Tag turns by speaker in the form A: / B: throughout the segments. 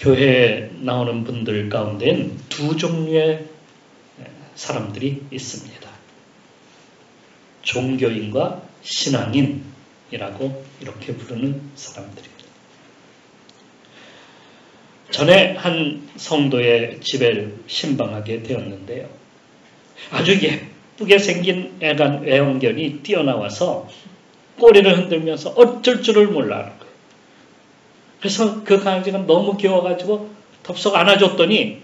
A: 교회에 나오는 분들 가운데는 두 종류의 사람들이 있습니다. 종교인과 신앙인이라고 이렇게 부르는 사람들입니다. 전에 한 성도의 집에 신방하게 되었는데요. 아주 예쁘게 생긴 애완견이 뛰어나와서 꼬리를 흔들면서 어쩔 줄을 몰라 하는 거예요. 그래서 그 강아지가 너무 귀여워가지고 덥석 안아줬더니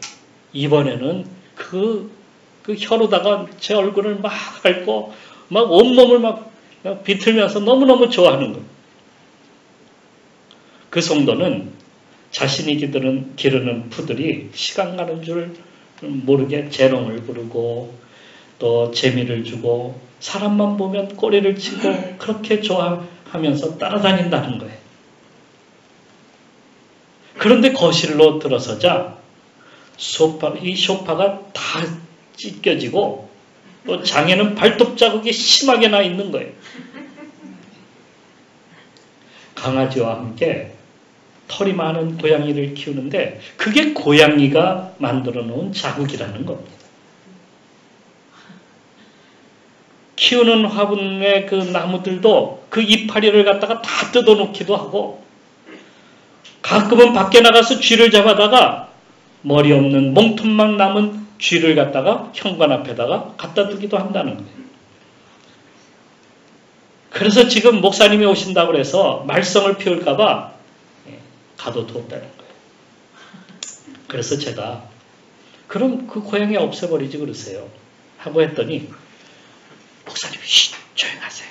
A: 이번에는 그 혀로다가 제 얼굴을 막 핥고 막 온몸을 막 비틀면서 너무너무 좋아하는 거예요. 그 성도는 자신이 기르는 푸들이 시간 가는 줄 모르게 재롱을 부르고 또 재미를 주고 사람만 보면 꼬리를 치고 그렇게 좋아하면서 따라다닌다는 거예요. 그런데 거실로 들어서자 이 소파가 다 찢겨지고 또 장에는 발톱 자국이 심하게 나 있는 거예요. 강아지와 함께 털이 많은 고양이를 키우는데 그게 고양이가 만들어 놓은 자국이라는 겁니다. 키우는 화분의 그 나무들도 그 이파리를 갖다가 다 뜯어놓기도 하고 가끔은 밖에 나가서 쥐를 잡아다가 머리 없는 몸통만 남은 쥐를 갖다가 현관 앞에다가 갖다 두기도 한다는 거예요. 그래서 지금 목사님이 오신다고 해서 말썽을 피울까봐 가둬두었다는 거예요. 그래서 제가 그럼 그 고양이 없애버리지 그러세요 하고 했더니 목사님 조용하세요.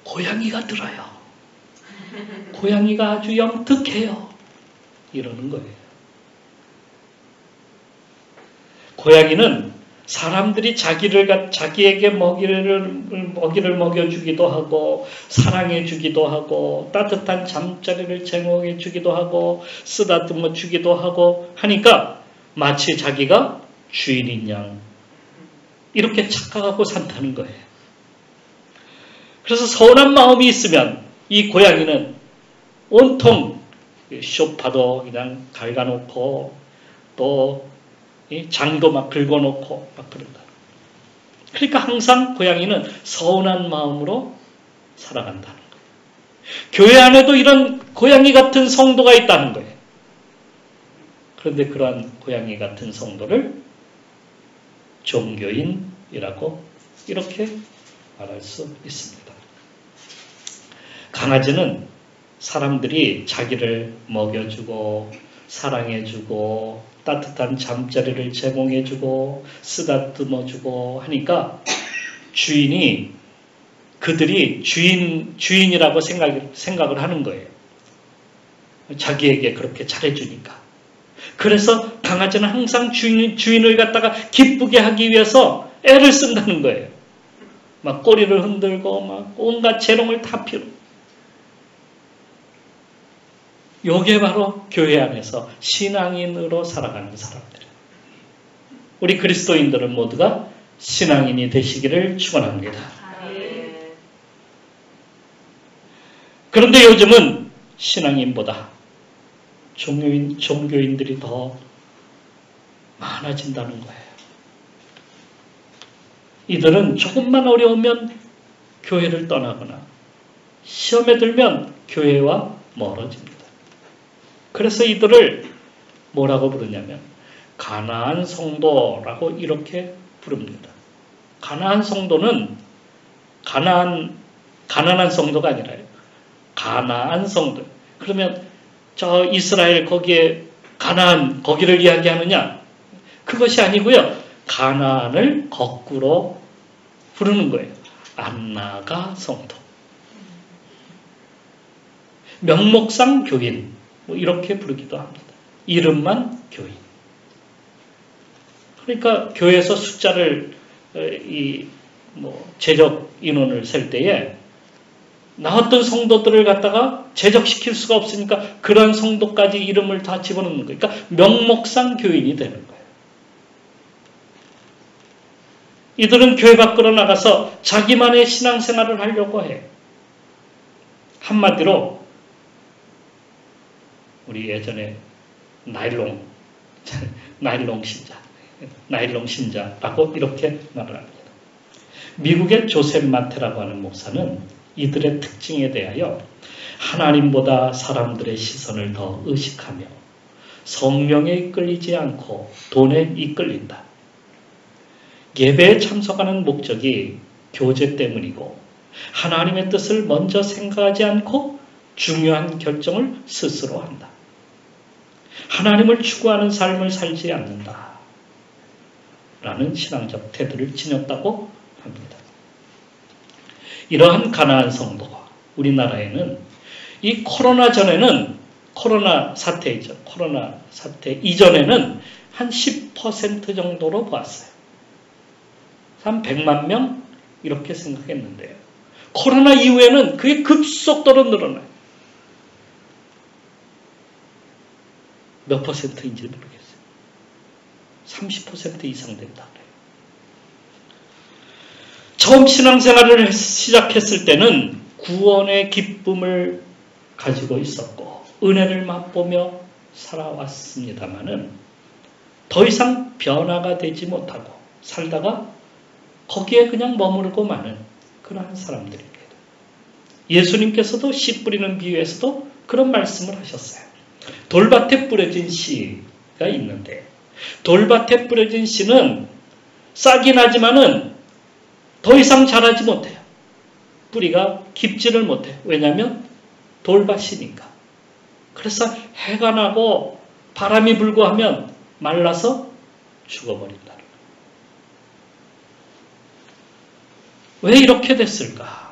A: 고양이가 들어요. 고양이가 아주 영특해요. 이러는 거예요. 고양이는 사람들이 자기에게 먹이를 먹여주기도 하고 사랑해주기도 하고 따뜻한 잠자리를 제공해주기도 하고 쓰다듬어 주기도 하고 하니까 마치 자기가 주인인 양 이렇게 착각하고 산다는 거예요. 그래서 서운한 마음이 있으면 이 고양이는 온통 소파도 그냥 갉아놓고 또 장도 막 긁어놓고 막 그런다. 그러니까 항상 고양이는 서운한 마음으로 살아간다는 거예요. 교회 안에도 이런 고양이 같은 성도가 있다는 거예요. 그런데 그러한 고양이 같은 성도를 종교인이라고 이렇게 말할 수 있습니다. 강아지는 사람들이 자기를 먹여주고 사랑해주고 따뜻한 잠자리를 제공해주고 쓰다듬어주고 하니까 그들이 주인이라고 생각을 하는 거예요. 자기에게 그렇게 잘해주니까. 그래서 강아지는 항상 주인을 갖다가 기쁘게 하기 위해서 애를 쓴다는 거예요. 막 꼬리를 흔들고 막 온갖 재롱을 다 피우고. 요게 바로 교회 안에서 신앙인으로 살아가는 사람들이에요. 우리 그리스도인들은 모두가 신앙인이 되시기를 축원합니다. 그런데 요즘은 신앙인보다 종교인들이 더 많아진다는 거예요. 이들은 조금만 어려우면 교회를 떠나거나 시험에 들면 교회와 멀어집니다. 그래서 이들을 뭐라고 부르냐면 가나안 성도라고 이렇게 부릅니다. 가나안 성도는 가난한 성도가 아니라요. 가나안 성도. 그러면 저 이스라엘 거기에 가나안 거기를 이야기하느냐? 그것이 아니고요. 가나안을 거꾸로 부르는 거예요. 안나가 성도. 명목상 교인. 뭐 이렇게 부르기도 합니다. 이름만 교인. 그러니까 교회에서 숫자를 제적 인원을 셀 때에 나왔던 성도들을 갖다가 제적시킬 수가 없으니까 그런 성도까지 이름을 다 집어넣는 거예요. 그러니까 명목상 교인이 되는 거예요. 이들은 교회 밖으로 나가서 자기만의 신앙생활을 하려고 해요. 한마디로 우리 예전에 나일론 신자라고 이렇게 말을 합니다. 미국의 조셉 마테라고 하는 목사는 이들의 특징에 대하여 하나님보다 사람들의 시선을 더 의식하며 성령에 이끌리지 않고 돈에 이끌린다. 예배에 참석하는 목적이 교제 때문이고 하나님의 뜻을 먼저 생각하지 않고 중요한 결정을 스스로 한다. 하나님을 추구하는 삶을 살지 않는다. 라는 신앙적 태도를 지녔다고 합니다. 이러한 가나안 성도가 우리나라에는 이 코로나 사태 이전에는 한 10% 정도로 보았어요. 한 100만 명 이렇게 생각했는데요. 코로나 이후에는 그게 급속도로 늘어나요. 몇 퍼센트인지 모르겠어요. 30% 이상 된다 그래요. 처음 신앙생활을 시작했을 때는 구원의 기쁨을 가지고 있었고 은혜를 맛보며 살아왔습니다마는 더 이상 변화가 되지 못하고 살다가 거기에 그냥 머무르고 마는 그러한 사람들입니다. 예수님께서도 씨 뿌리는 비유에서도 그런 말씀을 하셨어요. 돌밭에 뿌려진 씨가 있는데 돌밭에 뿌려진 씨는 싹이 나지만은 더 이상 자라지 못해요. 뿌리가 깊지를 못해요. 왜냐하면 돌밭이니까. 그래서 해가 나고 바람이 불고 하면 말라서 죽어버린다. 왜 이렇게 됐을까?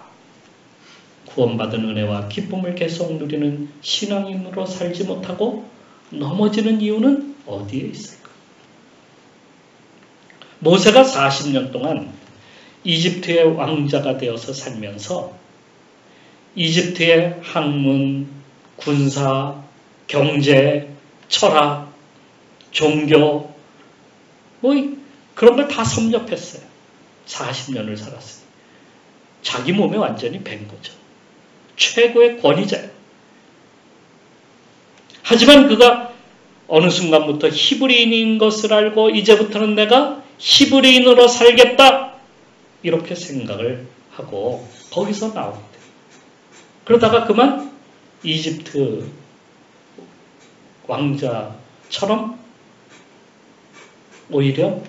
A: 구원받은 은혜와 기쁨을 계속 누리는 신앙인으로 살지 못하고 넘어지는 이유는 어디에 있을까? 모세가 40년 동안 이집트의 왕자가 되어서 살면서 이집트의 학문, 군사, 경제, 철학, 종교 그런 걸 다 섭렵했어요. 40년을 살았어요. 자기 몸에 완전히 밴 거죠. 최고의 권위자예요. 하지만 그가 어느 순간부터 히브리인인 것을 알고 이제부터는 내가 히브리인으로 살겠다 이렇게 생각을 하고 거기서 나오게 돼요. 그러다가 그만 이집트 왕자처럼 오히려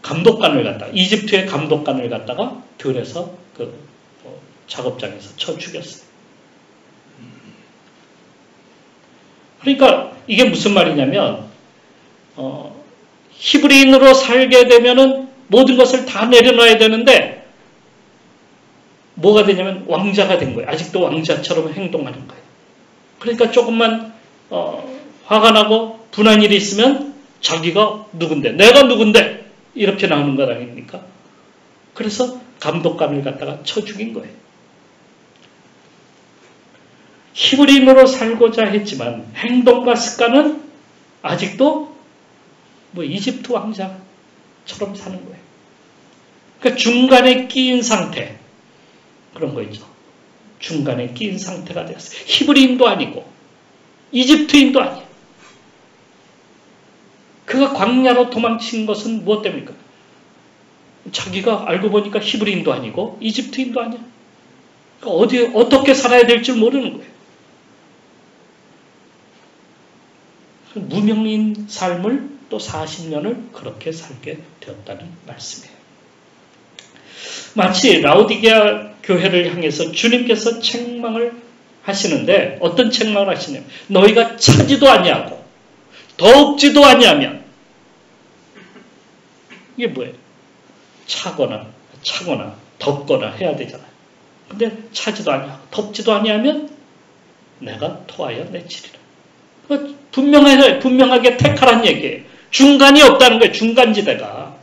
A: 감독관을 갖다가 이집트의 감독관을 갖다가 들여서 작업장에서 쳐 죽였어요. 그러니까 이게 무슨 말이냐면 히브리인으로 살게 되면은 모든 것을 다 내려놔야 되는데 뭐가 되냐면 왕자가 된 거예요. 아직도 왕자처럼 행동하는 거예요. 그러니까 조금만 화가 나고 분한 일이 있으면 자기가 누군데 내가 누군데 이렇게 나오는 것 아닙니까? 그래서 감독관을 갖다가 쳐 죽인 거예요. 히브리인으로 살고자 했지만 행동과 습관은 아직도 이집트 왕자처럼 사는 거예요. 그러니까 중간에 끼인 상태 그런 거 있죠. 중간에 끼인 상태가 되었어요. 히브리인도 아니고 이집트인도 아니에요. 그가 광야로 도망친 것은 무엇 때문입니까? 자기가 알고 보니까 히브리인도 아니고 이집트인도 아니야. 그러니까 어떻게 살아야 될 줄 모르는 거예요. 무명인 삶을 또 40년을 그렇게 살게 되었다는 말씀이에요. 마치 라오디게아 교회를 향해서 주님께서 책망을 하시는데 어떤 책망을 하시냐면 너희가 차지도 아니하고 더욱지도 아니하면 이게 뭐예요? 차거나 덥거나 해야 되잖아요. 근데 차지도 아니하고 덥지도 아니하면 내가 토하여 내치리라. 분명하게 택하란 얘기예요. 중간이 없다는 거예요. 중간지대가.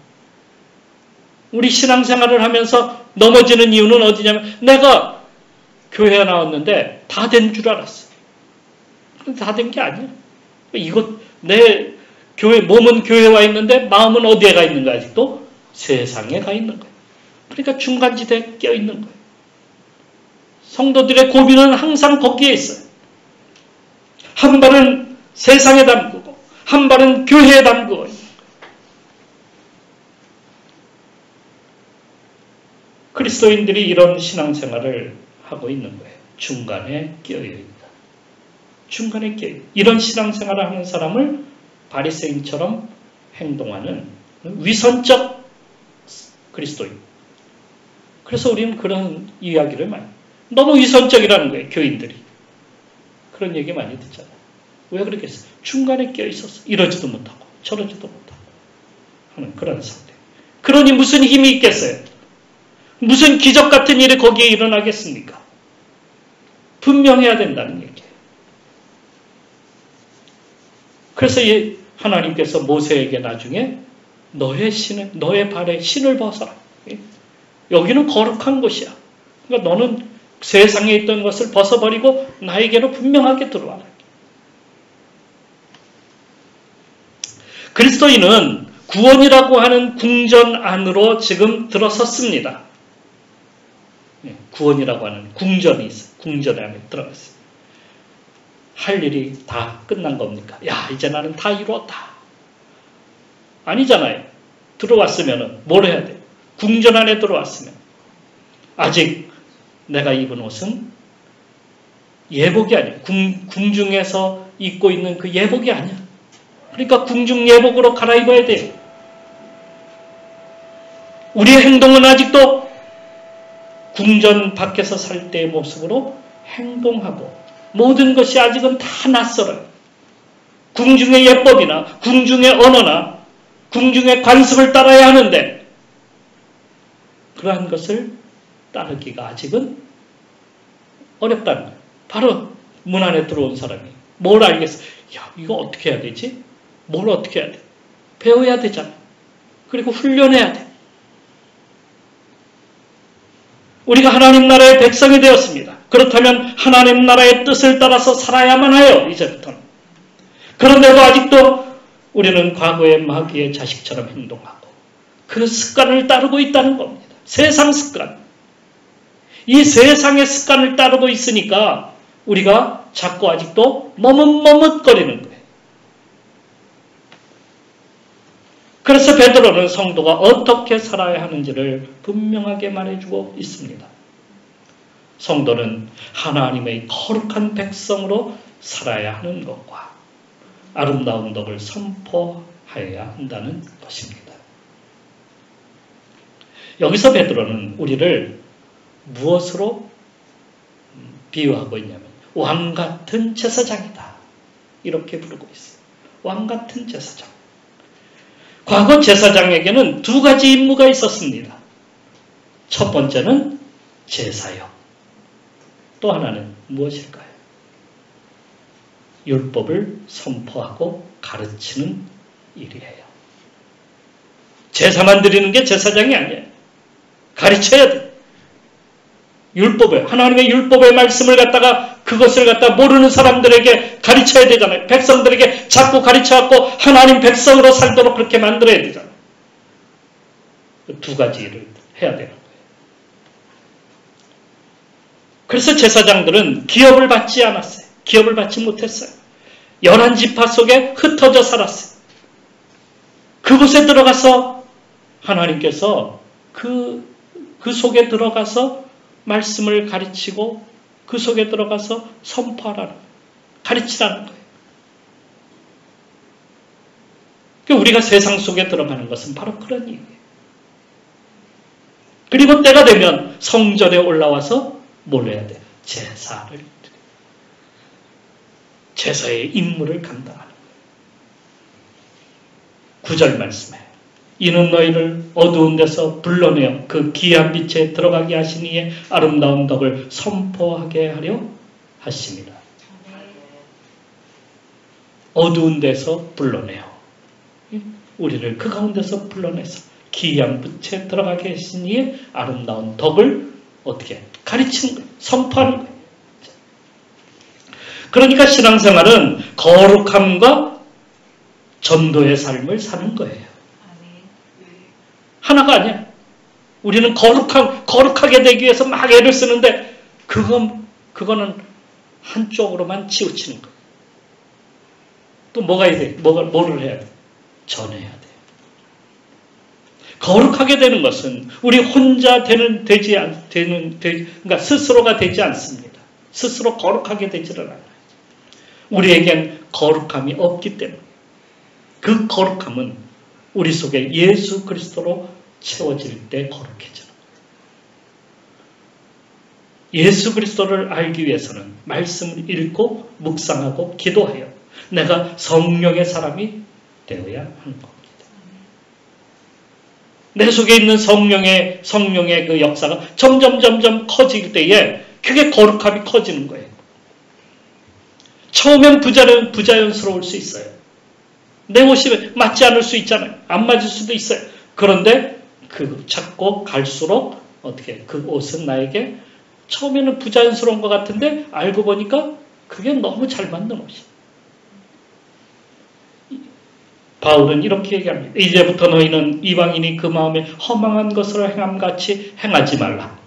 A: 우리 신앙생활을 하면서 넘어지는 이유는 어디냐면 내가 교회에 나왔는데 다 된 줄 알았어요. 다 된 게 아니에요. 내 몸은 교회에 와 있는데 마음은 어디에 가 있는 거야? 아직도 세상에 가 있는 거예요. 그러니까 중간지대에 껴 있는 거예요. 성도들의 고민은 항상 거기에 있어요. 한 발은 세상에 담그고 한 발은 교회에 담그고 있는 거예요. 그리스도인들이 이런 신앙생활을 하고 있는 거예요. 중간에 끼어있다. 중간에 끼어 이런 신앙생활을 하는 사람을 바리새인처럼 행동하는 위선적 그리스도인. 그래서 우리는 그런 이야기를 많이 너무 위선적이라는 거예요. 교인들이. 그런 얘기 많이 듣잖아요. 왜 그러겠어요? 중간에 끼어있었어. 이러지도 못하고 저러지도 못하고 하는 그런 상태. 그러니 무슨 힘이 있겠어요? 무슨 기적 같은 일이 거기에 일어나겠습니까? 분명해야 된다는 얘기예요. 그래서 하나님께서 모세에게 나중에 너의 발에 신을 벗어라. 여기는 거룩한 곳이야. 그러니까 너는 세상에 있던 것을 벗어버리고 나에게로 분명하게 들어와라. 그리스도인은 구원이라고 하는 궁전 안으로 지금 들어섰습니다. 구원이라고 하는 궁전이 있어요. 궁전 안에 들어갔어요. 할 일이 다 끝난 겁니까? 야, 이제 나는 다 이루었다. 아니잖아요. 들어왔으면 뭘 해야 돼요? 궁전 안에 들어왔으면 아직 내가 입은 옷은 예복이 아니야. 궁중에서 입고 있는 그 예복이 아니야. 그러니까 궁중 예복으로 갈아입어야 돼요. 우리의 행동은 아직도 궁전 밖에서 살 때의 모습으로 행동하고 모든 것이 아직은 다 낯설어요. 궁중의 예법이나 궁중의 언어나 궁중의 관습을 따라야 하는데 그러한 것을 따르기가 아직은 어렵다는 거예요. 바로 문 안에 들어온 사람이 뭘 알겠어? 야, 이거 어떻게 해야 되지? 뭘 어떻게 해야 돼? 배워야 되잖아. 그리고 훈련해야 돼. 우리가 하나님 나라의 백성이 되었습니다. 그렇다면 하나님 나라의 뜻을 따라서 살아야만 해요. 이제부터는. 그런데도 아직도 우리는 과거의 마귀의 자식처럼 행동하고 그 습관을 따르고 있다는 겁니다. 세상 습관. 이 세상의 습관을 따르고 있으니까 우리가 자꾸 아직도 머뭇머뭇거리는 거예요. 그래서 베드로는 성도가 어떻게 살아야 하는지를 분명하게 말해주고 있습니다. 성도는 하나님의 거룩한 백성으로 살아야 하는 것과 아름다운 덕을 선포하여야 한다는 것입니다. 여기서 베드로는 우리를 무엇으로 비유하고 있냐면 왕 같은 제사장이다. 이렇게 부르고 있어요. 왕 같은 제사장. 과거 제사장에게는 두 가지 임무가 있었습니다. 첫 번째는 제사역. 또 하나는 무엇일까요? 율법을 선포하고 가르치는 일이에요. 제사만 드리는 게 제사장이 아니에요. 가르쳐야 돼. 율법을, 하나님의 율법의 말씀을 갖다가 그것을 갖다 모르는 사람들에게 가르쳐야 되잖아요. 백성들에게 자꾸 가르쳐갖고 하나님 백성으로 살도록 그렇게 만들어야 되잖아요. 두 가지 일을 해야 되는 거예요. 그래서 제사장들은 기업을 받지 않았어요. 기업을 받지 못했어요. 11지파 속에 흩어져 살았어요. 그곳에 들어가서 하나님께서 그 속에 들어가서 말씀을 가르치고 그 속에 들어가서 선포하라는 거예요. 가르치라는 거예요. 그러니까 우리가 세상 속에 들어가는 것은 바로 그런 얘기예요. 그리고 때가 되면 성전에 올라와서 뭘 해야 돼? 제사를 드려요. 제사의 임무를 감당하는 거예요. 9절 말씀에 이는 너희를 어두운 데서 불러내어 그 기이한 빛에 들어가게 하신 이의 아름다운 덕을 선포하게 하려 하십니다. 어두운 데서 불러내어 우리를 그 가운데서 불러내서 기이한 빛에 들어가게 하신 이의 아름다운 덕을 어떻게 가르치는 거예요. 선포하는 거예요. 그러니까 신앙생활은 거룩함과 전도의 삶을 사는 거예요. 하나가 아니야. 우리는 거룩하게 되기 위해서 막 애를 쓰는데 그거는 한쪽으로만 치우치는 거예요. 또 뭐가 해야 돼? 뭐를 해야 돼? 전해야 돼. 거룩하게 되는 것은 우리 혼자 그러니까 스스로가 되지 않습니다. 스스로 거룩하게 되지를 않아요. 우리에겐 거룩함이 없기 때문에 그 거룩함은 우리 속에 예수 그리스도로 채워질 때 거룩해지는 거예요. 예수 그리스도를 알기 위해서는 말씀을 읽고 묵상하고 기도하여 내가 성령의 사람이 되어야 하는 겁니다. 내 속에 있는 성령의 그 역사가 점점 커질 때에 그게 거룩함이 커지는 거예요. 처음엔 부자연스러울 수 있어요. 내 옷이 맞지 않을 수 있잖아요. 안 맞을 수도 있어요. 그런데 그 찾고 갈수록 어떻게 그 옷은 나에게 처음에는 부자연스러운 것 같은데 알고 보니까 그게 너무 잘 맞는 옷이에요. 바울은 이렇게 얘기합니다. 이제부터 너희는 이방인이 그 마음에 허망한 것을 행함같이 행하지 말라.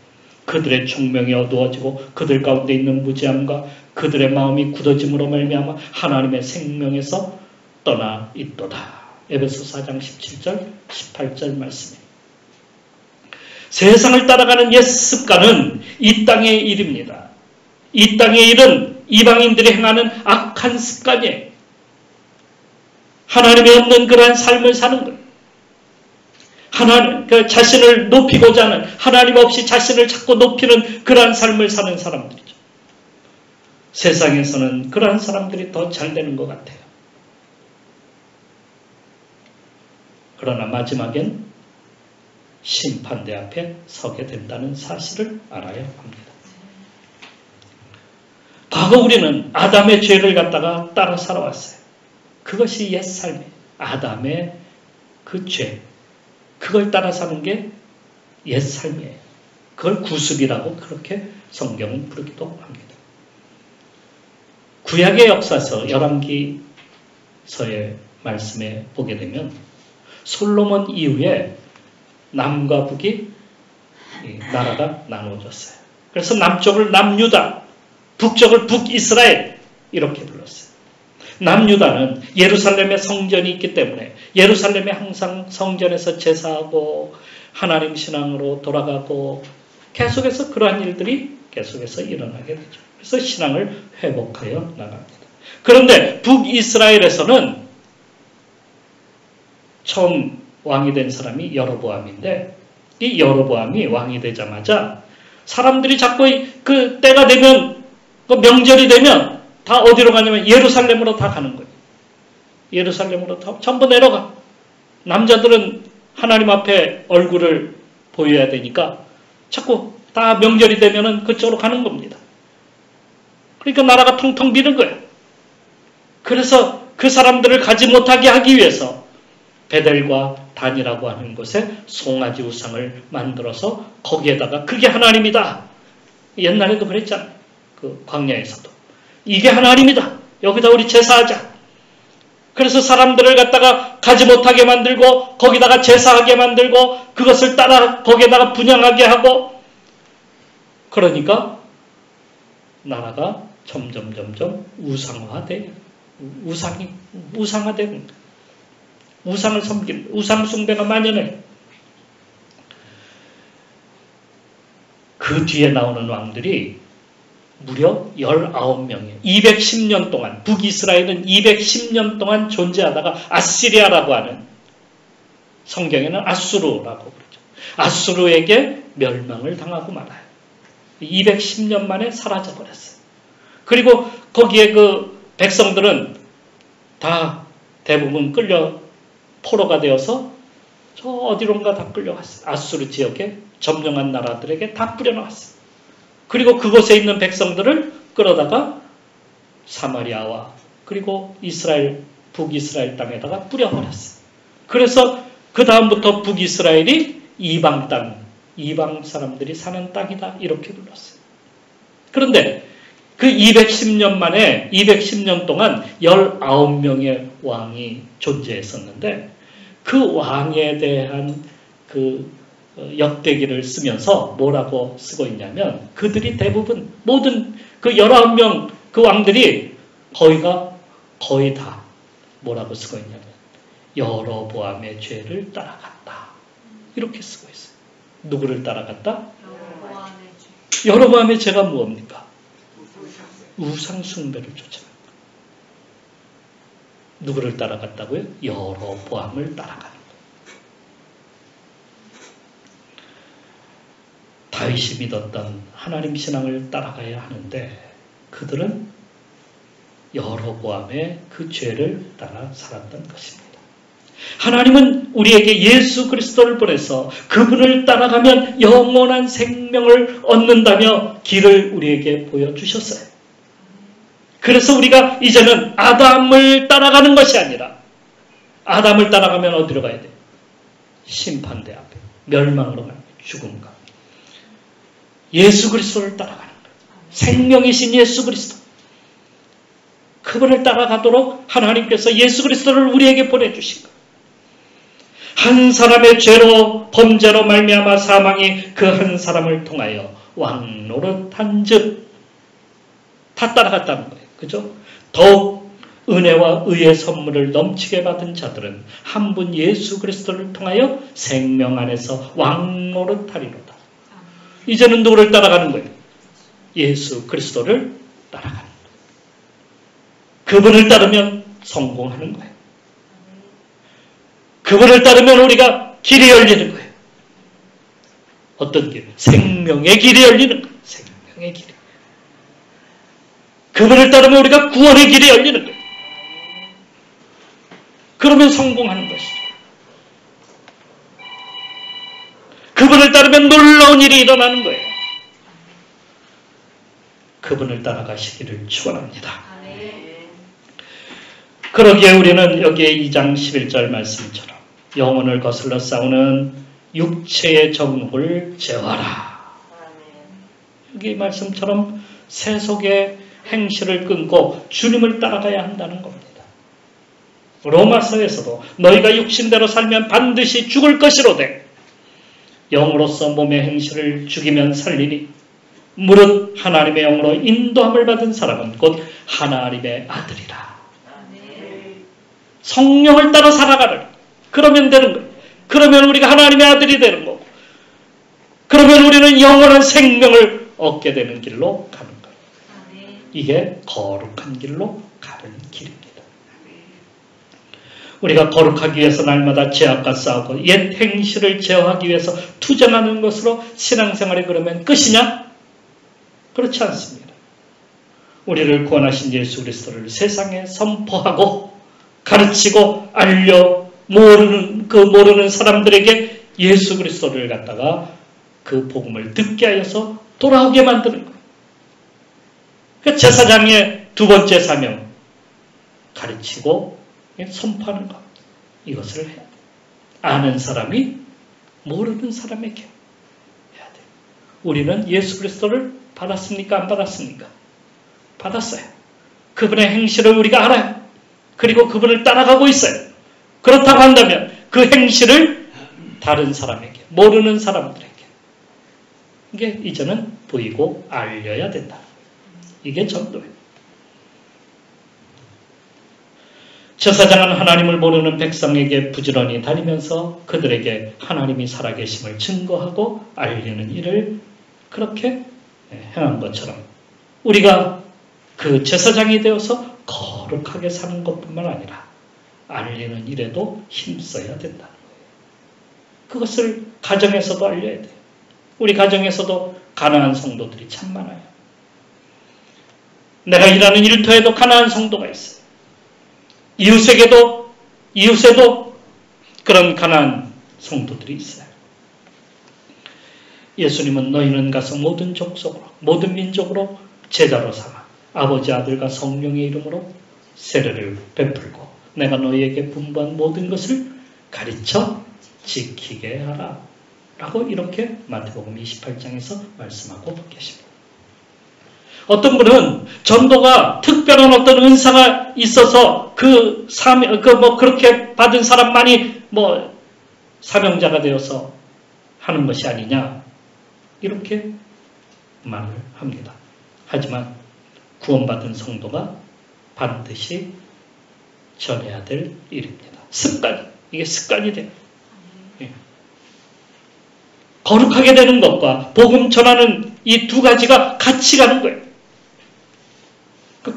A: 그들의 총명이 어두워지고 그들 가운데 있는 무지함과 그들의 마음이 굳어짐으로 말미암아 하나님의 생명에서 떠나 있도다. 에베소 4장 17절 18절 말씀이에요. 세상을 따라가는 옛 습관은 이 땅의 일입니다. 이 땅의 일은 이방인들이 행하는 악한 습관이에요. 하나님이 없는 그러한 삶을 사는 거예요. 자신을 높이고자 하는, 하나님 없이 자신을 자꾸 높이는 그러한 삶을 사는 사람들이죠. 세상에서는 그러한 사람들이 더 잘 되는 것 같아요. 그러나 마지막엔 심판대 앞에 서게 된다는 사실을 알아야 합니다. 과거 우리는 아담의 죄를 갖다가 따라 살아왔어요. 그것이 옛 삶이에요. 아담의 그 죄. 그걸 따라 사는 게 옛 삶이에요. 그걸 구습이라고 그렇게 성경은 부르기도 합니다. 구약의 역사서 열왕기서의 말씀에 보게 되면 솔로몬 이후에 남과 북이 나라가 나누어졌어요. 그래서 남쪽을 남유다, 북쪽을 북이스라엘 이렇게 불렀어요. 남유다는 예루살렘에 성전이 있기 때문에 예루살렘에 항상 성전에서 제사하고 하나님 신앙으로 돌아가고 계속해서 그러한 일들이 계속해서 일어나게 되죠. 그래서 신앙을 회복하여 나갑니다. 그런데 북이스라엘에서는 처음 왕이 된 사람이 여로보암인데 이 여로보암이 왕이 되자마자 사람들이 자꾸 그 때가 되면 그 명절이 되면 다 어디로 가냐면 예루살렘으로 다 가는 거예요. 예루살렘으로 다 전부 내려가. 남자들은 하나님 앞에 얼굴을 보여야 되니까 자꾸 다 명절이 되면은 그쪽으로 가는 겁니다. 그러니까 나라가 텅텅 비는 거예요. 그래서 그 사람들을 가지 못하게 하기 위해서 베델과 단이라고 하는 곳에 송아지 우상을 만들어서 거기에다가 그게 하나님이다. 옛날에도 그랬잖아요. 그 광야에서도. 이게 하나님이다. 여기다 우리 제사하자. 그래서 사람들을 갖다가 가지 못하게 만들고 거기다가 제사하게 만들고 그것을 따라 거기에다가 분양하게 하고 그러니까 나라가 점점 우상화되는 우상을 섬기는 우상 숭배가 만연해. 그 뒤에 나오는 왕들이 무려 19명이에요. 210년 동안 북이스라엘은 210년 동안 존재하다가 아시리아라고 하는 성경에는 아수르라고 그러죠. 아수르에게 멸망을 당하고 말아요. 210년 만에 사라져버렸어요. 그리고 거기에 그 백성들은 다 대부분 끌려 포로가 되어서 저 어디론가 다 끌려갔어요. 아수르 지역에 점령한 나라들에게 다 뿌려놓았어요. 그리고 그곳에 있는 백성들을 끌어다가 사마리아와 그리고 북이스라엘 땅에다가 뿌려버렸어요. 그래서 그 다음부터 북이스라엘이 이방 땅, 이방 사람들이 사는 땅이다 이렇게 불렀어요. 그런데 그 210년 만에 210년 동안 19명의 왕이 존재했었는데 그 왕에 대한 그 역대기를 쓰면서 뭐라고 쓰고 있냐면 그들이 대부분 모든 그 19명 그 왕들이 거의 다 뭐라고 쓰고 있냐면 여로보암의 죄를 따라갔다. 이렇게 쓰고 있어요. 누구를 따라갔다? 여로보암의 죄가 무엇입니까? 우상 숭배를 쫓아간 거예요. 누구를 따라갔다고요? 여로보암을 따라가는 거예요. 다윗이 믿었던 하나님 신앙을 따라가야 하는데 그들은 여로보암의 그 죄를 따라 살았던 것입니다. 하나님은 우리에게 예수 그리스도를 보내서 그분을 따라가면 영원한 생명을 얻는다며 길을 우리에게 보여주셨어요. 그래서 우리가 이제는 아담을 따라가는 것이 아니라 아담을 따라가면 어디로 가야 돼요? 심판대 앞에 멸망으로 가는 죽음과 예수 그리스도를 따라가는 거예요. 생명이신 예수 그리스도. 그분을 따라가도록 하나님께서 예수 그리스도를 우리에게 보내주신 거예요. 한 사람의 죄로 범죄로 말미암아 사망이 그 한 사람을 통하여 왕노릇한 즉 다 따라갔다는 거예요. 그죠? 더욱 은혜와 의의 선물을 넘치게 받은 자들은 한 분 예수 그리스도를 통하여 생명 안에서 왕노릇하리로다. 이제는 누구를 따라가는 거예요? 예수 그리스도를 따라가는 거예요. 그분을 따르면 성공하는 거예요. 그분을 따르면 우리가 길이 열리는 거예요. 어떤 길? 생명의 길이 열리는 거예요. 생명의 길이. 그분을 따르면 우리가 구원의 길이 열리는 거예요. 그러면 성공하는 것이죠. 그분을 따르면 놀라운 일이 일어나는 거예요. 그분을 따라가시기를 축원합니다. 그러기에 우리는 여기에 2장 11절 말씀처럼 영혼을 거슬러 싸우는 육체의 정욕을 제어하라. 여기 말씀처럼 세속의 행실을 끊고 주님을 따라가야 한다는 겁니다. 로마서에서도 너희가 육신대로 살면 반드시 죽을 것이로되 영으로서 몸의 행실을 죽이면 살리니 무릇 하나님의 영으로 인도함을 받은 사람은 곧 하나님의 아들이라. 성령을 따라 살아가는 그러면 되는 거예요. 그러면 우리가 하나님의 아들이 되는 거고 그러면 우리는 영원한 생명을 얻게 되는 길로 가는 거예요. 이게 거룩한 길로 가는 길입니다. 우리가 거룩하기 위해서 날마다 죄악과 싸우고 옛 행실을 제어하기 위해서 투쟁하는 것으로 신앙생활이 그러면 끝이냐? 그렇지 않습니다. 우리를 구원하신 예수 그리스도를 세상에 선포하고 가르치고 알려 모르는 사람들에게 예수 그리스도를 갖다가 그 복음을 듣게 하여서 돌아오게 만드는 거예요. 그 제사장의 두 번째 사명 가르치고 선포하는 것. 이것을 해야 돼요. 아는 사람이 모르는 사람에게 해야 돼요. 우리는 예수 그리스도를 받았습니까? 안 받았습니까? 받았어요. 그분의 행실을 우리가 알아요. 그리고 그분을 따라가고 있어요. 그렇다고 한다면 그 행실을 다른 사람에게, 모르는 사람들에게 이게 이제는 보이고 알려야 된다. 이게 전도예요. 제사장은 하나님을 모르는 백성에게 부지런히 다니면서 그들에게 하나님이 살아계심을 증거하고 알리는 일을 그렇게 행한 것처럼 우리가 그 제사장이 되어서 거룩하게 사는 것뿐만 아니라 알리는 일에도 힘써야 된다는 거예요. 그것을 가정에서도 알려야 돼요. 우리 가정에서도 가난한 성도들이 참 많아요. 내가 일하는 일터에도 가난한 성도가 있어요. 이웃에도 그런 가난한 성도들이 있어요. 예수님은 너희는 가서 모든 족속으로 모든 민족으로 제자로 삼아 아버지 아들과 성령의 이름으로 세례를 베풀고 내가 너희에게 분부한 모든 것을 가르쳐 지키게 하라 라고 이렇게 마태복음 28장에서 말씀하고 계십니다. 어떤 분은 전도가 특별한 어떤 은사가 있어서 그렇게 받은 사람만이 사명자가 되어서 하는 것이 아니냐 이렇게 말을 합니다. 하지만 구원받은 성도가 반드시 전해야 될 일입니다. 습관, 이게 습관이 돼요. 거룩하게 되는 것과 복음 전하는 이 두 가지가 같이 가는 거예요.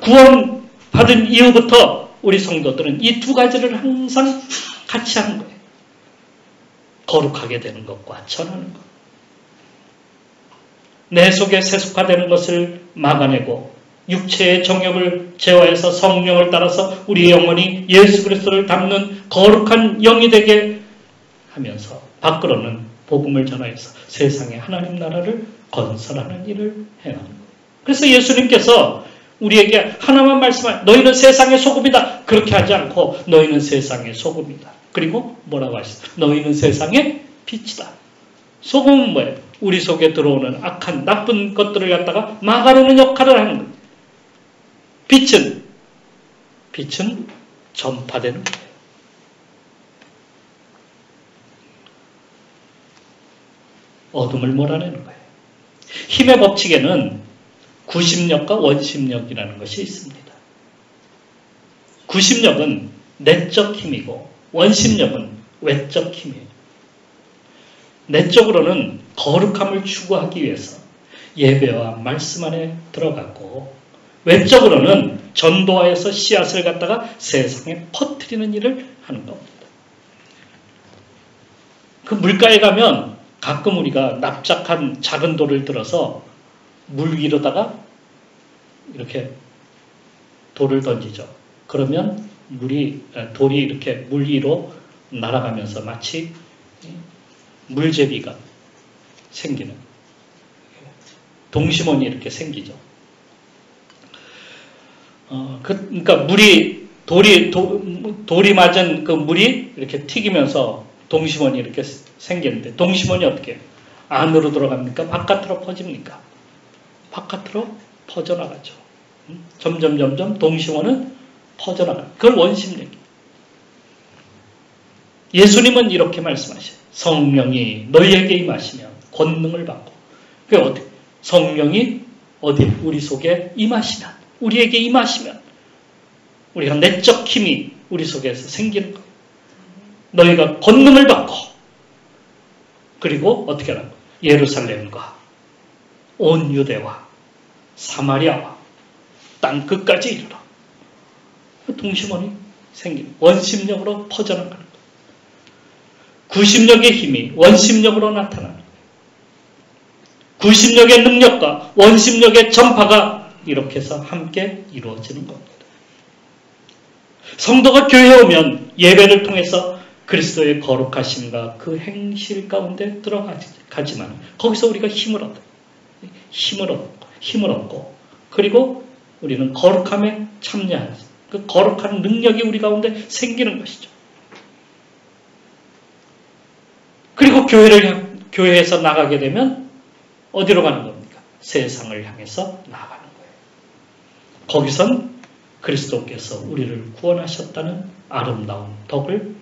A: 구원 받은 이후부터 우리 성도들은 이 두 가지를 항상 같이 하는 거예요. 거룩하게 되는 것과 전하는 것. 내 속에 세속화되는 것을 막아내고 육체의 정욕을 제어해서 성령을 따라서 우리 영혼이 예수 그리스도를 닮는 거룩한 영이 되게 하면서 밖으로는 복음을 전하여서 세상에 하나님 나라를 건설하는 일을 행하는 거예요. 그래서 예수님께서 우리에게 하나만 말씀하여 너희는 세상의 소금이다. 그렇게 하지 않고 너희는 세상의 소금이다. 그리고 뭐라고 하시죠? 너희는 세상의 빛이다. 소금은 뭐예요? 우리 속에 들어오는 악한 나쁜 것들을 갖다가 막아내는 역할을 하는 거예요. 빛은 전파되는 거예요. 어둠을 몰아내는 거예요. 힘의 법칙에는 구심력과 원심력이라는 것이 있습니다. 구심력은 내적 힘이고 원심력은 외적 힘이에요. 내적으로는 거룩함을 추구하기 위해서 예배와 말씀 안에 들어가고 외적으로는 전도하여서 씨앗을 갖다가 세상에 퍼뜨리는 일을 하는 겁니다. 그 물가에 가면 가끔 우리가 납작한 작은 돌을 들어서 물 위로다가 이렇게 돌을 던지죠. 그러면 돌이 이렇게 물 위로 날아가면서 마치 물제비가 생기는 동심원이 이렇게 생기죠. 그러니까 돌이 맞은 그 물이 이렇게 튀기면서 동심원이 이렇게 생기는데 동심원이 어떻게 해요? 안으로 들어갑니까? 바깥으로 퍼집니까? 바깥으로 퍼져나가죠. 점점 동심원은 퍼져나가요. 그걸 원심력이에요. 예수님은 이렇게 말씀하셔요. 성령이 너희에게 임하시면 권능을 받고. 그게 어떻게? 성령이 어디? 우리 속에 임하시면, 우리에게 임하시면 우리가 내적 힘이 우리 속에서 생기는 거예요. 너희가 권능을 받고 그리고 어떻게 하라고? 예루살렘과 온 유대와 사마리아와 땅 끝까지 이르러 동심원이 생기는 원심력으로 퍼져나가는 거예요. 구심력의 힘이 원심력으로 나타나는 거예요. 구심력의 능력과 원심력의 전파가 이렇게 해서 함께 이루어지는 겁니다. 성도가 교회에 오면 예배를 통해서 그리스도의 거룩하심과 그 행실 가운데 들어가지만 거기서 우리가 힘을 얻고 그리고 우리는 거룩함에 참여하는 그 거룩한 능력이 우리 가운데 생기는 것이죠. 그리고 교회에서 나가게 되면 어디로 가는 겁니까? 세상을 향해서 나가는 거예요. 거기선 그리스도께서 우리를 구원하셨다는 아름다운 덕을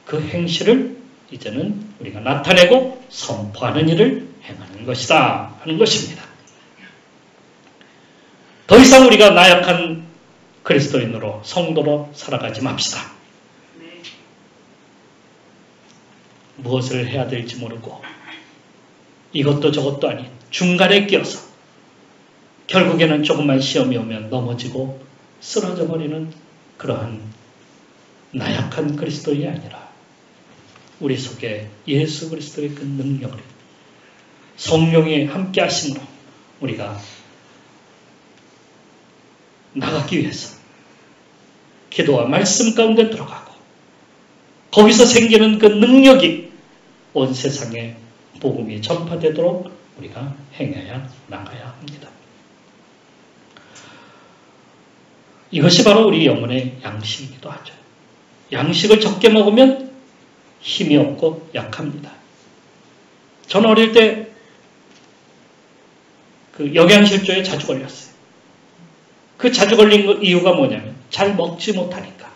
A: 그 행실을 이제는 우리가 나타내고 선포하는 일을 행하는 것이다 하는 것입니다. 더 이상 우리가 나약한 그리스도인으로 성도로 살아가지 맙시다. 무엇을 해야 될지 모르고 이것도 저것도 아닌 중간에 끼어서 결국에는 조금만 시험이 오면 넘어지고 쓰러져 버리는 그러한 나약한 그리스도인이 아니라 우리 속에 예수 그리스도의 그 능력을 성령이 함께 하심으로 우리가 나가기 위해서 기도와 말씀 가운데 들어가고 거기서 생기는 그 능력이 온 세상에 복음이 전파되도록 우리가 행해야 나가야 합니다. 이것이 바로 우리 영혼의 양식이기도 하죠. 양식을 적게 먹으면 힘이 없고 약합니다. 저는 어릴 때 그 영양실조에 자주 걸렸어요. 그 자주 걸린 이유가 뭐냐면 잘 먹지 못하니까.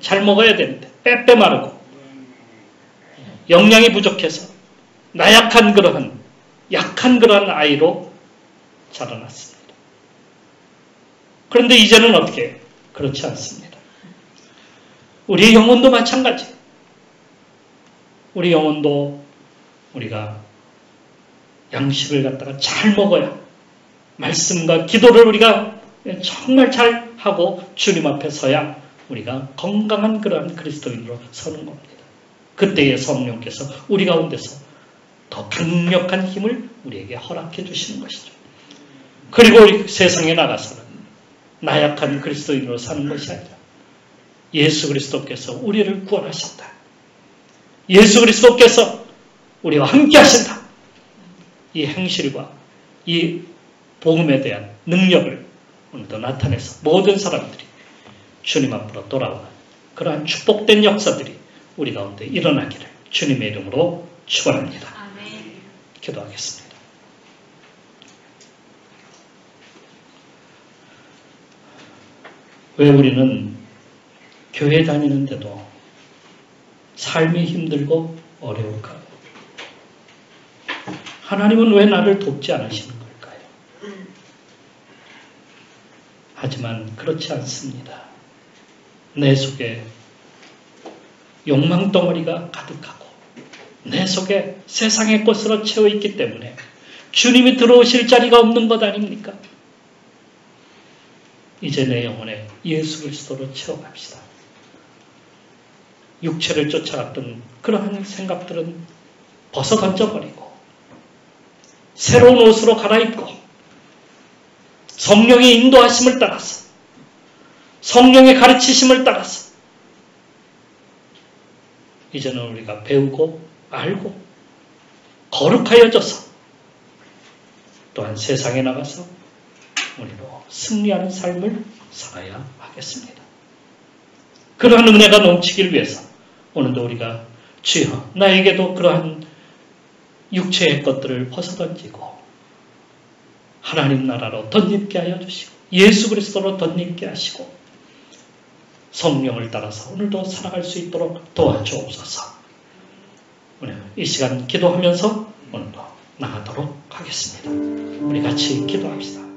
A: 잘 먹어야 되는데 빼빼 마르고 영양이 부족해서 나약한 약한 그러한 아이로 자라났습니다. 그런데 이제는 어떻게? 그렇지 않습니다. 우리의 영혼도 마찬가지. 우리 영혼도 우리가 양식을 갖다가 잘 먹어야, 말씀과 기도를 우리가 정말 잘 하고 주님 앞에 서야 우리가 건강한 그러한 그리스도인으로 서는 겁니다. 그때의 성령께서 우리 가운데서 더 강력한 힘을 우리에게 허락해 주시는 것이죠. 그리고 우리 세상에 나가서는 나약한 그리스도인으로 사는 것이 아니라 예수 그리스도께서 우리를 구원하신다. 예수 그리스도께서 우리와 함께 하신다. 이 행실과 이 복음에 대한 능력을 오늘도 나타내서 모든 사람들이 주님 앞으로 돌아오는 그러한 축복된 역사들이 우리 가운데 일어나기를 주님의 이름으로 축원합니다.
B: 아멘.
A: 기도하겠습니다. 왜 우리는 교회 다니는데도 삶이 힘들고 어려울까요? 하나님은 왜 나를 돕지 않으시는 걸까요? 하지만 그렇지 않습니다. 내 속에 욕망 덩어리가 가득하고 내 속에 세상의 것으로 채워 있기 때문에 주님이 들어오실 자리가 없는 것 아닙니까? 이제 내 영혼에 예수 그리스도로 채워갑시다. 육체를 쫓아갔던 그러한 생각들은 벗어 던져버리고 새로운 옷으로 갈아입고 성령의 인도하심을 따라서 성령의 가르치심을 따라서 이제는 우리가 배우고 알고 거룩하여져서 또한 세상에 나가서 우리로 승리하는 삶을 살아야 하겠습니다. 그러한 은혜가 넘치길 위해서 오늘도 우리가 주여 나에게도 그러한 육체의 것들을 벗어던지고 하나님 나라로 덧입게 하여 주시고 예수 그리스도로 덧입게 하시고 성령을 따라서 오늘도 살아갈 수 있도록 도와주옵소서. 오늘 이 시간 기도하면서 오늘도 나가도록 하겠습니다. 우리 같이 기도합시다.